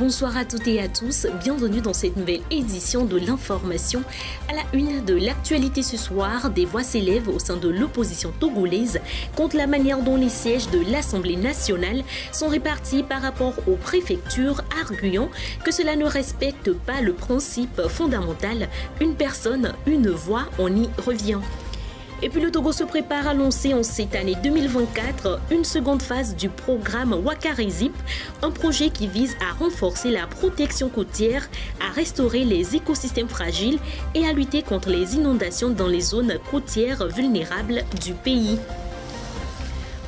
Bonsoir à toutes et à tous, bienvenue dans cette nouvelle édition de l'information. À la une de l'actualité ce soir, des voix s'élèvent au sein de l'opposition togolaise contre la manière dont les sièges de l'Assemblée nationale sont répartis par rapport aux préfectures, arguant que cela ne respecte pas le principe fondamental « une personne, une voix », on y revient. Et puis le Togo se prépare à lancer en cette année 2024 une seconde phase du programme Wakarizip, un projet qui vise à renforcer la protection côtière, à restaurer les écosystèmes fragiles et à lutter contre les inondations dans les zones côtières vulnérables du pays.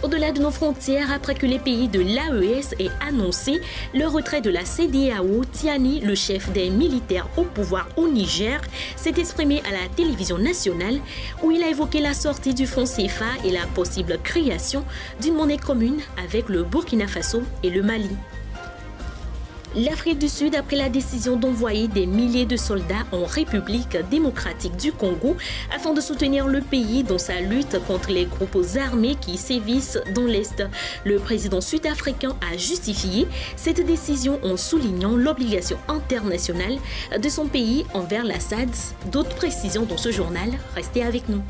Au-delà de nos frontières, après que les pays de l'AES aient annoncé le retrait de la CEDEAO, Tiani, le chef des militaires au pouvoir au Niger, s'est exprimé à la télévision nationale où il a évoqué la sortie du franc CFA et la possible création d'une monnaie commune avec le Burkina Faso et le Mali. L'Afrique du Sud a pris la décision d'envoyer des milliers de soldats en République démocratique du Congo afin de soutenir le pays dans sa lutte contre les groupes armés qui sévissent dans l'Est. Le président sud-africain a justifié cette décision en soulignant l'obligation internationale de son pays envers la SADC. D'autres précisions dans ce journal, restez avec nous.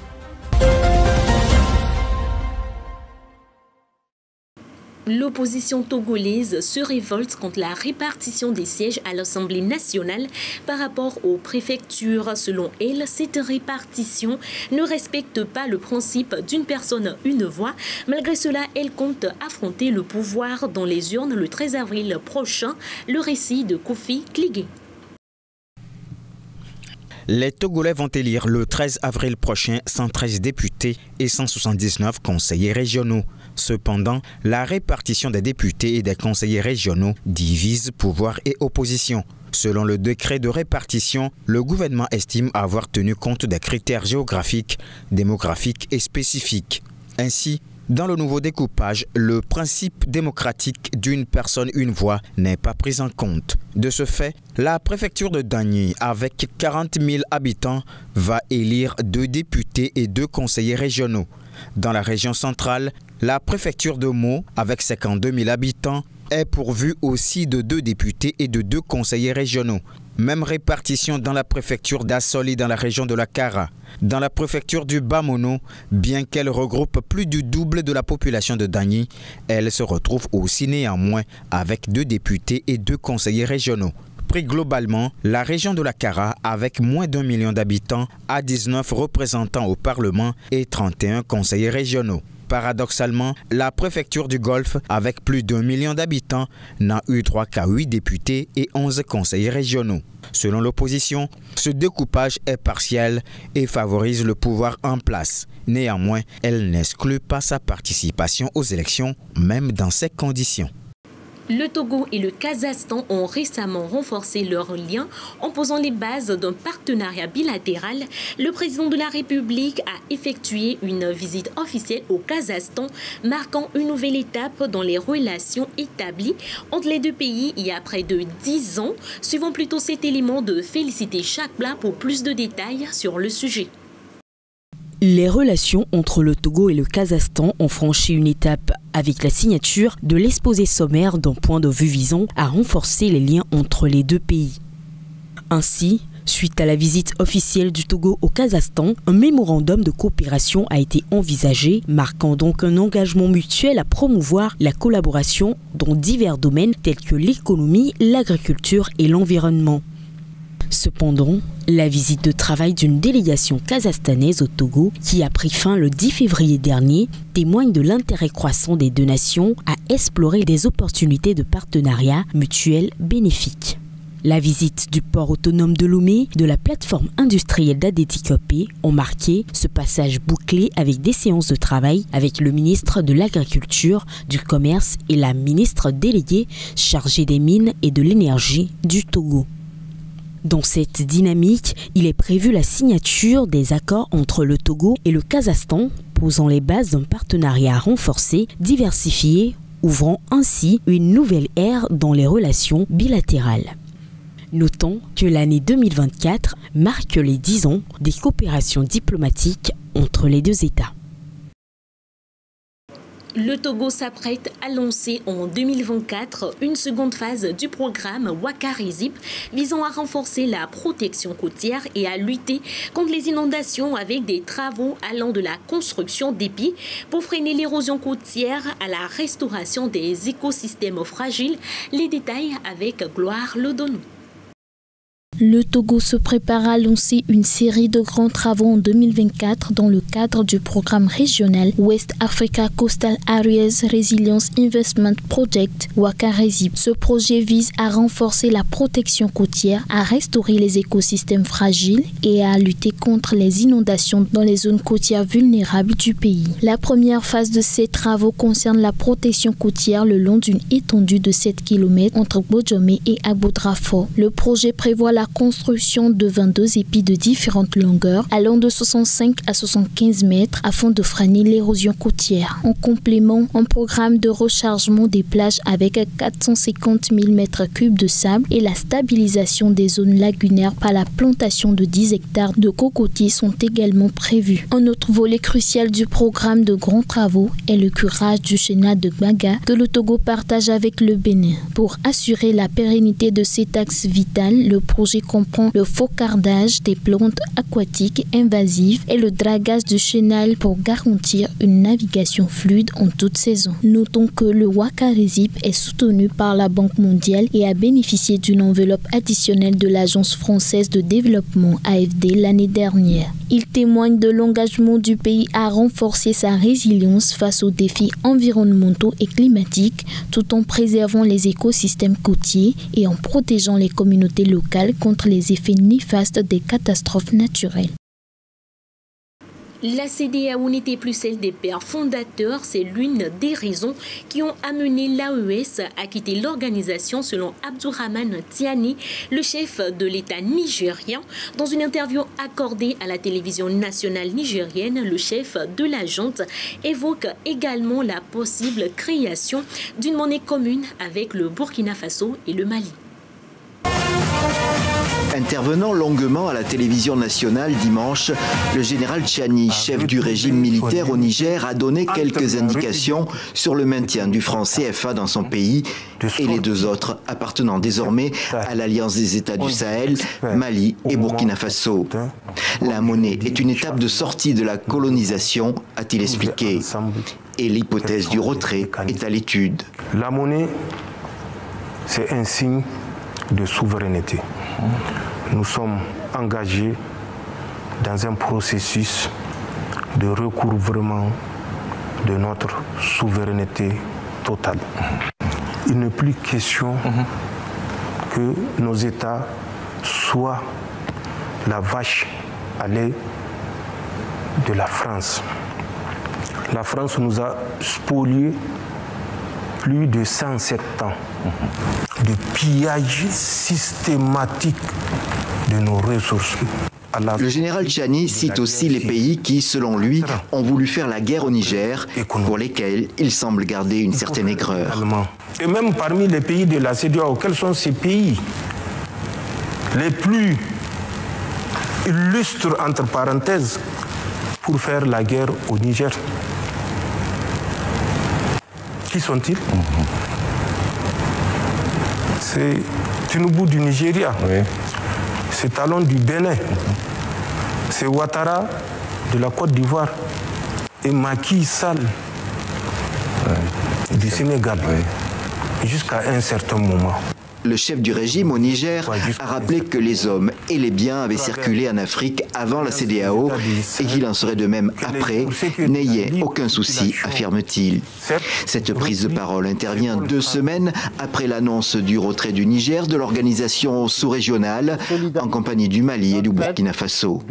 L'opposition togolaise se révolte contre la répartition des sièges à l'Assemblée nationale par rapport aux préfectures. Selon elle, cette répartition ne respecte pas le principe d'une personne, une voix. Malgré cela, elle compte affronter le pouvoir dans les urnes le 13 avril prochain. Le récit de Kofi Kligé. Les Togolais vont élire le 13 avril prochain 113 députés et 179 conseillers régionaux. Cependant, la répartition des députés et des conseillers régionaux divise pouvoir et opposition. Selon le décret de répartition, le gouvernement estime avoir tenu compte des critères géographiques, démographiques et spécifiques. Ainsi, dans le nouveau découpage, le principe démocratique d'une personne, une voix n'est pas pris en compte. De ce fait, la préfecture de Dagny, avec 40 000 habitants, va élire 2 députés et 2 conseillers régionaux. Dans la région centrale, la préfecture de Mo, avec 52 000 habitants, est pourvue aussi de 2 députés et de 2 conseillers régionaux. Même répartition dans la préfecture d'Assoli dans la région de la Kara. Dans la préfecture du Bamono, bien qu'elle regroupe plus du double de la population de Dagny, elle se retrouve aussi néanmoins avec 2 députés et 2 conseillers régionaux. Pris globalement, la région de la Kara, avec moins d'1 million d'habitants, a 19 représentants au Parlement et 31 conseillers régionaux. Paradoxalement, la préfecture du Golfe, avec plus d'1 million d'habitants, n'a eu droit qu'à 8 députés et 11 conseillers régionaux. Selon l'opposition, ce découpage est partiel et favorise le pouvoir en place. Néanmoins, elle n'exclut pas sa participation aux élections, même dans ces conditions. Le Togo et le Kazakhstan ont récemment renforcé leurs liens en posant les bases d'un partenariat bilatéral. Le président de la République a effectué une visite officielle au Kazakhstan, marquant une nouvelle étape dans les relations établies entre les 2 pays il y a près de 10 ans. Suivons plutôt cet élément de féliciter Chakbla pour plus de détails sur le sujet. Les relations entre le Togo et le Kazakhstan ont franchi une étape avec la signature de l'exposé sommaire d'un point de vue visant à renforcer les liens entre les 2 pays. Ainsi, suite à la visite officielle du Togo au Kazakhstan, un mémorandum de coopération a été envisagé, marquant donc un engagement mutuel à promouvoir la collaboration dans divers domaines tels que l'économie, l'agriculture et l'environnement. Cependant, la visite de travail d'une délégation kazakhstanaise au Togo, qui a pris fin le 10 février dernier, témoigne de l'intérêt croissant des 2 nations à explorer des opportunités de partenariat mutuel bénéfiques. La visite du port autonome de Lomé, de la plateforme industrielle d'Adétikopé ont marqué ce passage bouclé avec des séances de travail avec le ministre de l'Agriculture, du Commerce et la ministre déléguée chargée des mines et de l'énergie du Togo. Dans cette dynamique, il est prévu la signature des accords entre le Togo et le Kazakhstan, posant les bases d'un partenariat renforcé, diversifié, ouvrant ainsi une nouvelle ère dans les relations bilatérales. Notons que l'année 2024 marque les 10 ans des coopérations diplomatiques entre les 2 États. Le Togo s'apprête à lancer en 2024 une seconde phase du programme Wakarizip visant à renforcer la protection côtière et à lutter contre les inondations avec des travaux allant de la construction d'épis pour freiner l'érosion côtière à la restauration des écosystèmes fragiles. Les détails avec Gloire Lodonou. Le Togo se prépare à lancer une série de grands travaux en 2024 dans le cadre du programme régional West Africa Coastal Areas Resilience Investment Project, Wakarizip. Ce projet vise à renforcer la protection côtière, à restaurer les écosystèmes fragiles et à lutter contre les inondations dans les zones côtières vulnérables du pays. La première phase de ces travaux concerne la protection côtière le long d'une étendue de 7 km entre Bojomé et Agbodrafo. Le projet prévoit la construction de 22 épis de différentes longueurs allant de 65 à 75 mètres afin de freiner l'érosion côtière. En complément, un programme de rechargement des plages avec 450 000 mètres cubes de sable et la stabilisation des zones lagunaires par la plantation de 10 hectares de cocotiers sont également prévus. Un autre volet crucial du programme de grands travaux est le curage du chenal de Gbaga que le Togo partage avec le Bénin. Pour assurer la pérennité de cet axe vital, le projet comprend le faucardage des plantes aquatiques invasives et le dragage du chenal pour garantir une navigation fluide en toute saison. Notons que le Wakarizip est soutenu par la Banque mondiale et a bénéficié d'une enveloppe additionnelle de l'Agence française de développement AFD l'année dernière. Il témoigne de l'engagement du pays à renforcer sa résilience face aux défis environnementaux et climatiques tout en préservant les écosystèmes côtiers et en protégeant les communautés locales contre les effets néfastes des catastrophes naturelles. La CEDEAO n'était plus celle des pères fondateurs, c'est l'une des raisons qui ont amené l'AES à quitter l'organisation selon Abdourahmane Tiani, le chef de l'État nigérien. Dans une interview accordée à la télévision nationale nigérienne, le chef de la junte évoque également la possible création d'une monnaie commune avec le Burkina Faso et le Mali. Intervenant longuement à la télévision nationale dimanche, le général Tchani, chef du régime militaire au Niger, a donné quelques indications sur le maintien du franc CFA dans son pays et les deux autres appartenant désormais à l'Alliance des États du Sahel, Mali et Burkina Faso. La monnaie est une étape de sortie de la colonisation, a-t-il expliqué, et l'hypothèse du retrait est à l'étude. La monnaie, c'est un signe de souveraineté. Nous sommes engagés dans un processus de recouvrement de notre souveraineté totale. Il n'est plus question que nos États soient la vache à lait de la France. La France nous a spolié plus de 107 ans de pillage systématique de nos ressources. Le général Tchani cite aussi les pays qui, selon lui, ont voulu faire la guerre au Niger, pour lesquels il semble garder une certaine aigreur. Et même parmi les pays de la CEDEAO, quels sont ces pays les plus illustres, entre parenthèses, pour faire la guerre au Niger? Qui sont-ils? C'est Tinubu du Nigeria, c'est Talon du Bénin, c'est Ouattara de la Côte d'Ivoire et Macky Sall du Sénégal, jusqu'à un certain moment. Le chef du régime au Niger a rappelé que les hommes et les biens avaient circulé en Afrique avant la CEDEAO et qu'il en serait de même après. N'ayez aucun souci, affirme-t-il. Cette prise de parole intervient 2 semaines après l'annonce du retrait du Niger de l'organisation sous-régionale en compagnie du Mali et du Burkina Faso.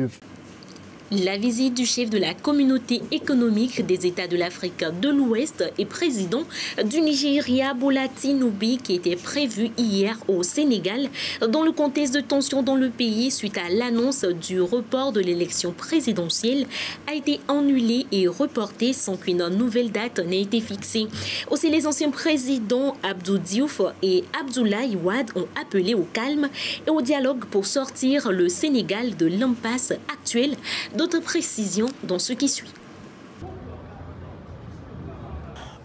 La visite du chef de la communauté économique des États de l'Afrique de l'Ouest et président du Nigeria, Bola Tinubu, qui était prévue hier au Sénégal, dans le contexte de tensions dans le pays suite à l'annonce du report de l'élection présidentielle, a été annulée et reportée sans qu'une nouvelle date n'ait été fixée. Aussi, les anciens présidents Abdou Diouf et Abdoulaye Wade ont appelé au calme et au dialogue pour sortir le Sénégal de l'impasse actuelle. D'autres précisions dans ce qui suit.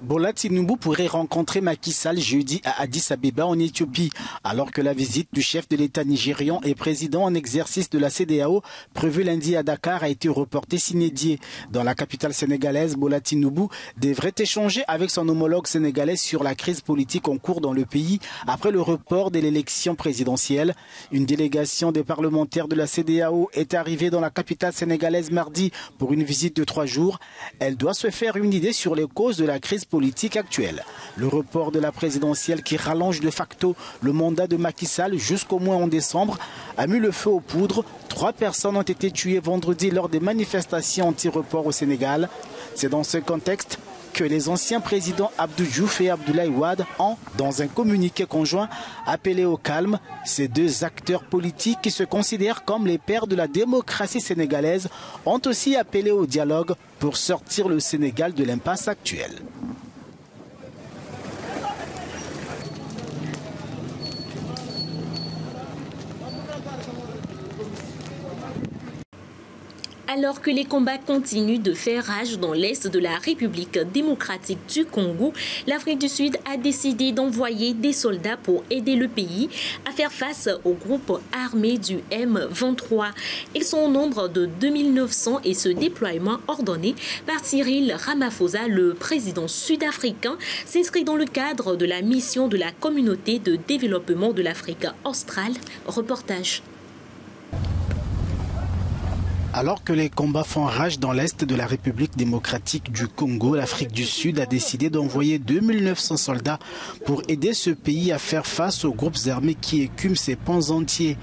Bola Tinubu pourrait rencontrer Macky Sall jeudi à Addis Abeba en Éthiopie, alors que la visite du chef de l'État nigérian et président en exercice de la CEDEAO, prévue lundi à Dakar, a été reportée sine die. Dans la capitale sénégalaise, Bola Tinubu devrait échanger avec son homologue sénégalais sur la crise politique en cours dans le pays après le report de l'élection présidentielle. Une délégation des parlementaires de la CEDEAO est arrivée dans la capitale sénégalaise mardi pour une visite de 3 jours. Elle doit se faire une idée sur les causes de la crise politique actuelle. Le report de la présidentielle qui rallonge de facto le mandat de Macky Sall jusqu'au moins en décembre a mis le feu aux poudres. 3 personnes ont été tuées vendredi lors des manifestations anti-report au Sénégal. C'est dans ce contexte que les anciens présidents Abdou Diouf et Abdoulaye Wade ont, dans un communiqué conjoint, appelé au calme. Ces 2 acteurs politiques qui se considèrent comme les pères de la démocratie sénégalaise ont aussi appelé au dialogue pour sortir le Sénégal de l'impasse actuelle. Alors que les combats continuent de faire rage dans l'est de la République démocratique du Congo, l'Afrique du Sud a décidé d'envoyer des soldats pour aider le pays à faire face aux groupes armés du M23. Ils sont au nombre de 2900 et ce déploiement ordonné par Cyril Ramaphosa, le président sud-africain, s'inscrit dans le cadre de la mission de la Communauté de développement de l'Afrique australe. Reportage. Alors que les combats font rage dans l'est de la République démocratique du Congo, l'Afrique du Sud a décidé d'envoyer 2900 soldats pour aider ce pays à faire face aux groupes armés qui écument ses pans entiers.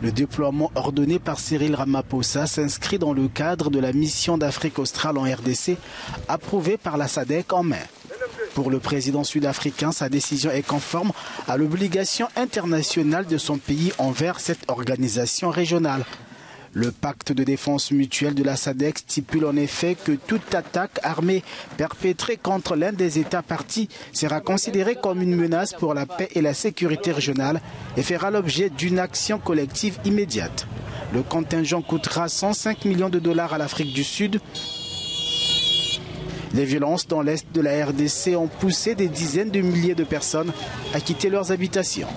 Le déploiement ordonné par Cyril Ramaphosa s'inscrit dans le cadre de la mission d'Afrique australe en RDC, approuvée par la SADC en mai. Pour le président sud-africain, sa décision est conforme à l'obligation internationale de son pays envers cette organisation régionale. Le pacte de défense mutuelle de la SADC stipule en effet que toute attaque armée perpétrée contre l'un des États partis sera considérée comme une menace pour la paix et la sécurité régionale et fera l'objet d'une action collective immédiate. Le contingent coûtera 105 millions de dollars à l'Afrique du Sud. Les violences dans l'est de la RDC ont poussé des dizaines de milliers de personnes à quitter leurs habitations.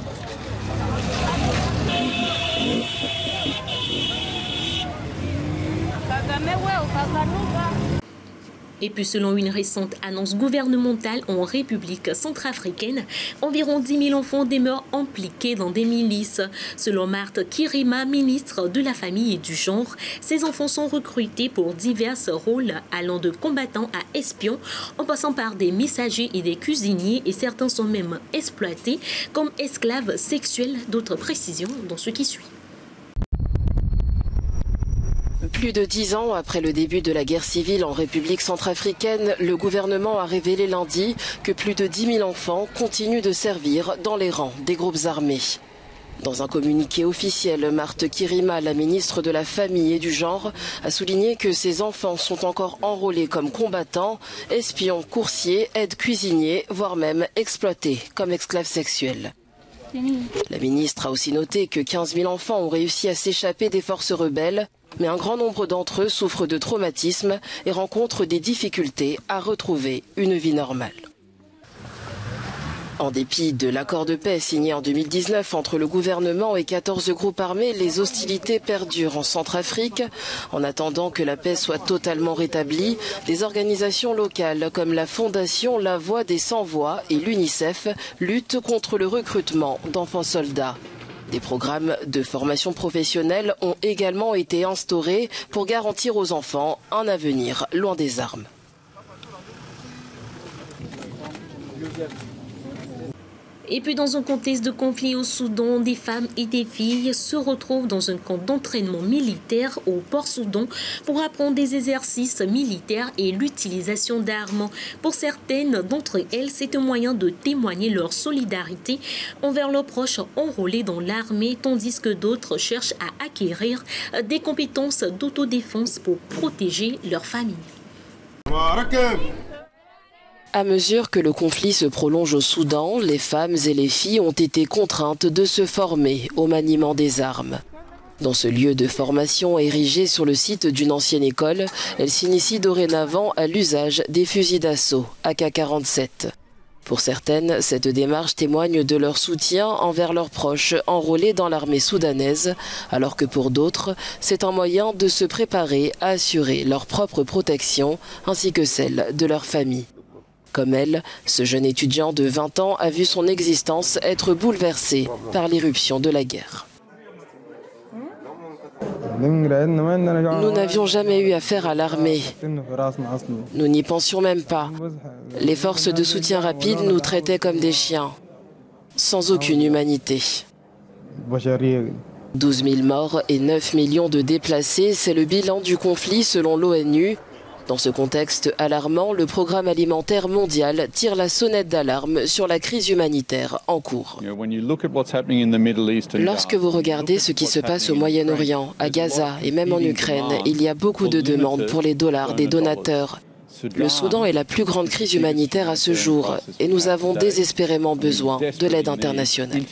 Et puis selon une récente annonce gouvernementale en République centrafricaine, environ 10 000 enfants demeurent impliqués dans des milices. Selon Marthe Kirima, ministre de la Famille et du Genre, ces enfants sont recrutés pour divers rôles allant de combattants à espions, en passant par des messagers et des cuisiniers, et certains sont même exploités comme esclaves sexuels. D'autres précisions dans ce qui suit. Plus de 10 ans après le début de la guerre civile en République centrafricaine, le gouvernement a révélé lundi que plus de 10 000 enfants continuent de servir dans les rangs des groupes armés. Dans un communiqué officiel, Marthe Kirima, la ministre de la Famille et du Genre, a souligné que ces enfants sont encore enrôlés comme combattants, espions, coursiers, aides cuisiniers, voire même exploités comme esclaves sexuels. La ministre a aussi noté que 15 000 enfants ont réussi à s'échapper des forces rebelles, mais un grand nombre d'entre eux souffrent de traumatismes et rencontrent des difficultés à retrouver une vie normale. En dépit de l'accord de paix signé en 2019 entre le gouvernement et 14 groupes armés, les hostilités perdurent en Centrafrique. En attendant que la paix soit totalement rétablie, des organisations locales comme la Fondation La Voix des Sans-Voix et l'UNICEF luttent contre le recrutement d'enfants soldats. Des programmes de formation professionnelle ont également été instaurés pour garantir aux enfants un avenir loin des armes. Et puis dans un contexte de conflit au Soudan, des femmes et des filles se retrouvent dans un camp d'entraînement militaire au Port-Soudan pour apprendre des exercices militaires et l'utilisation d'armes. Pour certaines d'entre elles, c'est un moyen de témoigner leur solidarité envers leurs proches enrôlés dans l'armée, tandis que d'autres cherchent à acquérir des compétences d'autodéfense pour protéger leur famille. À mesure que le conflit se prolonge au Soudan, les femmes et les filles ont été contraintes de se former au maniement des armes. Dans ce lieu de formation érigé sur le site d'une ancienne école, elles s'initient dorénavant à l'usage des fusils d'assaut AK-47. Pour certaines, cette démarche témoigne de leur soutien envers leurs proches enrôlés dans l'armée soudanaise, alors que pour d'autres, c'est un moyen de se préparer à assurer leur propre protection ainsi que celle de leur famille. Comme elle, ce jeune étudiant de 20 ans a vu son existence être bouleversée par l'irruption de la guerre. Nous n'avions jamais eu affaire à l'armée. Nous n'y pensions même pas. Les forces de soutien rapide nous traitaient comme des chiens, sans aucune humanité. 12 000 morts et 9 millions de déplacés, c'est le bilan du conflit selon l'ONU. Dans ce contexte alarmant, le Programme alimentaire mondial tire la sonnette d'alarme sur la crise humanitaire en cours. Lorsque vous regardez ce qui se passe au Moyen-Orient, à Gaza et même en Ukraine, il y a beaucoup de demandes pour les dollars des donateurs. Le Soudan est la plus grande crise humanitaire à ce jour et nous avons désespérément besoin de l'aide internationale.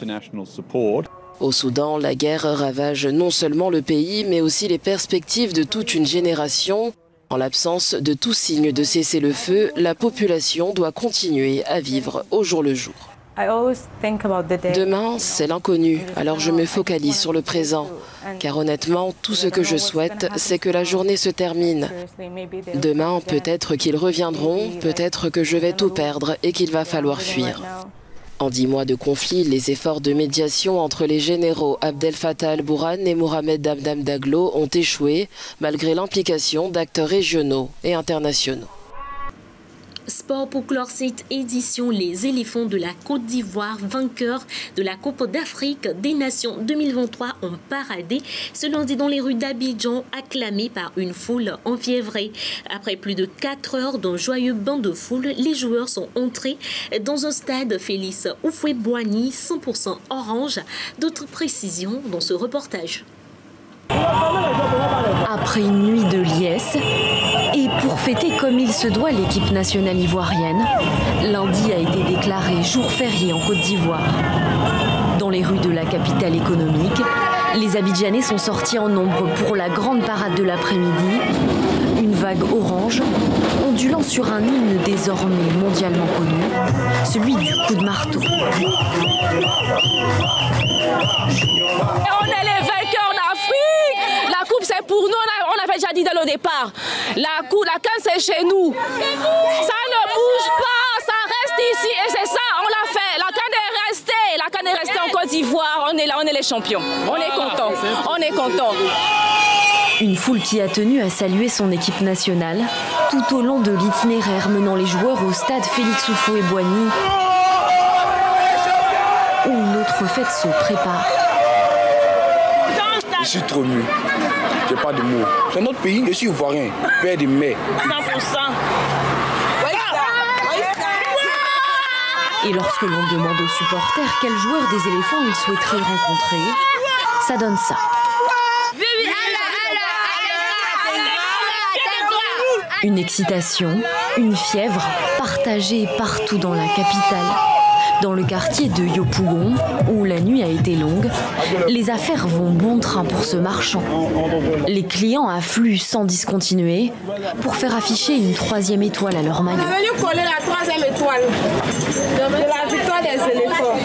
Au Soudan, la guerre ravage non seulement le pays, mais aussi les perspectives de toute une génération. En l'absence de tout signe de cessez-le-feu, la population doit continuer à vivre au jour le jour. Demain, c'est l'inconnu, alors je me focalise sur le présent. Car honnêtement, tout ce que je souhaite, c'est que la journée se termine. Demain, peut-être qu'ils reviendront, peut-être que je vais tout perdre et qu'il va falloir fuir. En 10 mois de conflit, les efforts de médiation entre les généraux Abdel Fattah al-Burhan et Mohamed Hamdan Daglo ont échoué, malgré l'implication d'acteurs régionaux et internationaux. Sport pour clore cette édition, les éléphants de la Côte d'Ivoire, vainqueurs de la Coupe d'Afrique des Nations 2023, ont paradé ce lundi dans les rues d'Abidjan, acclamés par une foule enfiévrée. Après plus de 4 heures d'un joyeux bain de foule, les joueurs sont entrés dans un stade Félix Houphouët-Boigny 100% orange. D'autres précisions dans ce reportage. Après une nuit de liesse, et pour fêter comme il se doit l'équipe nationale ivoirienne, lundi a été déclaré jour férié en Côte d'Ivoire. Dans les rues de la capitale économique, les Abidjanais sont sortis en nombre pour la grande parade de l'après-midi. Une vague orange, ondulant sur un hymne désormais mondialement connu, celui du coup de marteau. On est les vainqueurs d'Afrique. La coupe c'est pour nous, on avait déjà dit dès le départ. La CAN c'est chez nous. Ça ne bouge pas, ça reste ici et c'est ça, on l'a fait. La CAN est restée en Côte d'Ivoire, on est là, on est les champions. On est contents, on est contents. Une foule qui a tenu à saluer son équipe nationale tout au long de l'itinéraire menant les joueurs au stade Félix Houphouët-Boigny où une autre fête se prépare. Je suis trop ému. J'ai pas de mots. C'est notre pays, je suis ivoirien, père de mère. 100%. Et lorsque l'on demande aux supporters quel joueur des éléphants ils souhaiteraient rencontrer, ça donne ça. Une excitation, une fièvre partagée partout dans la capitale. Dans le quartier de Yopougon, où la nuit a été longue, les affaires vont bon train pour ce marchand. Les clients affluent sans discontinuer pour faire afficher une 3e étoile à leur maillot. On est venu coller la 3e étoile de la victoire des éléphants.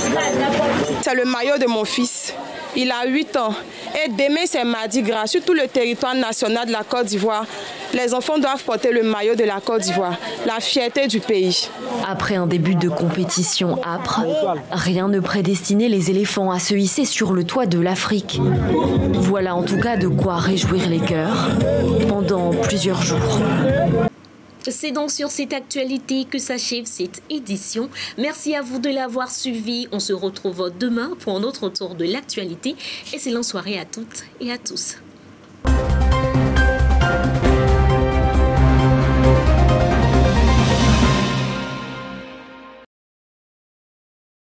C'est le maillot de mon fils. Il a 8 ans. Et demain, c'est Mardi Gras. Sur tout le territoire national de la Côte d'Ivoire, les enfants doivent porter le maillot de la Côte d'Ivoire, la fierté du pays. Après un début de compétition âpre, rien ne prédestinait les éléphants à se hisser sur le toit de l'Afrique. Voilà en tout cas de quoi réjouir les cœurs pendant plusieurs jours. C'est donc sur cette actualité que s'achève cette édition. Merci à vous de l'avoir suivi. On se retrouve demain pour un autre tour de l'actualité. Excellente soirée à toutes et à tous.